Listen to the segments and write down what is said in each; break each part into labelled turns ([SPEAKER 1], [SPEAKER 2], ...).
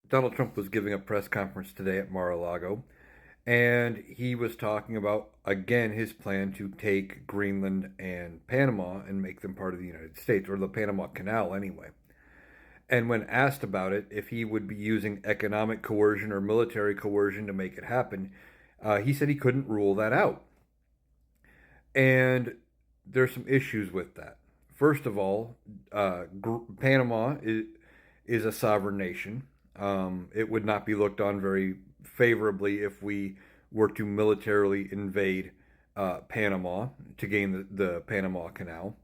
[SPEAKER 1] Donald Trump was giving a press conference today at Mar-a-Lago, and he was talking about, again, his plan to take Greenland and Panama and make them part of the United States, or the Panama Canal anyway. And when asked about it, if he would be using economic coercion or military coercion to make it happen, he said he couldn't rule that out. And there's some issues with that. First of all, Panama is a sovereign nation. It would not be looked on very favorably if we were to militarily invade Panama to gain the Panama Canal.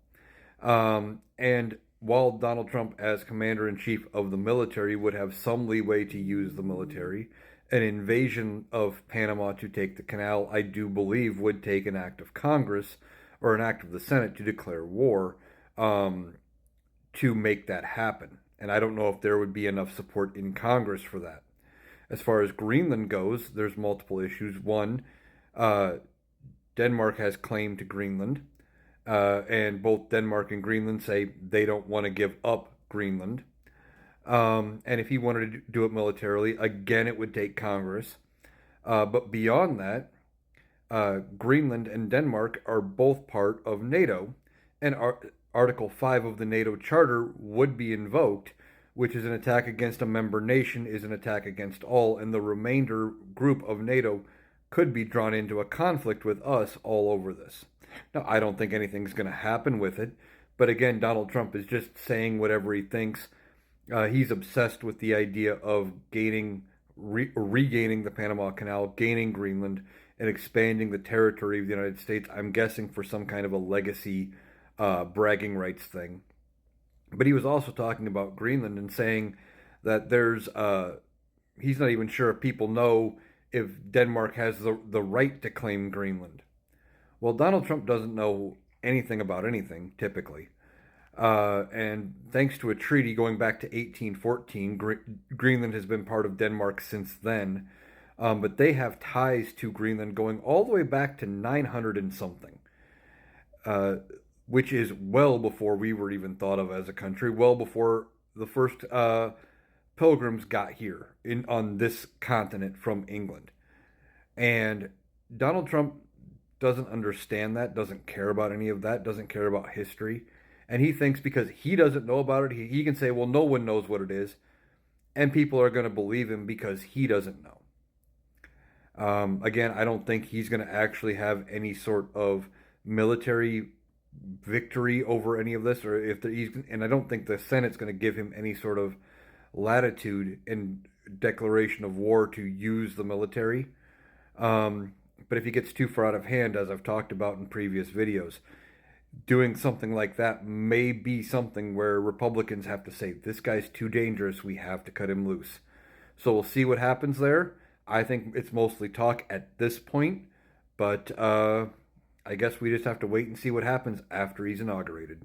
[SPEAKER 1] And while Donald Trump, as commander in chief of the military, would have some leeway to use the military, an invasion of Panama to take the canal, I do believe, would take an act of Congress or an act of the Senate to declare war to make that happen. And I don't know if there would be enough support in Congress for that. As far as Greenland goes, there's multiple issues. One, Denmark has claim to Greenland, and both Denmark and Greenland say they don't want to give up Greenland. And if he wanted to do it militarily, again, it would take Congress. But beyond that, Greenland and Denmark are both part of NATO, and Article 5 of the NATO Charter would be invoked, which is an attack against a member nation is an attack against all, and the remainder group of NATO could be drawn into a conflict with us all over this. Now, I don't think anything's going to happen with it, but again, Donald Trump is just saying whatever he thinks. He's obsessed with the idea of regaining the Panama Canal, gaining Greenland, and expanding the territory of the United States. I'm guessing for some kind of a legacy bragging rights thing. But he was also talking about Greenland and saying that he's not even sure if people know if Denmark has the right to claim Greenland. Well, Donald Trump doesn't know anything about anything, typically. And thanks to a treaty going back to 1814, Greenland has been part of Denmark since then. But they have ties to Greenland going all the way back to 900 and something, which is well before we were even thought of as a country, well before the first pilgrims got here on this continent from England. And Donald Trump doesn't understand that, doesn't care about any of that, doesn't care about history. And he thinks because he doesn't know about it, he can say, well, no one knows what it is. And people are going to believe him because he doesn't know. Again, I don't think he's going to actually have any sort of military victory over any of this, or and I don't think the Senate's going to give him any sort of latitude in declaration of war to use the military. But if he gets too far out of hand, as I've talked about in previous videos, doing something like that may be something where Republicans have to say, this guy's too dangerous, we have to cut him loose. So we'll see what happens there. I think it's mostly talk at this point, but I guess we just have to wait and see what happens after he's inaugurated.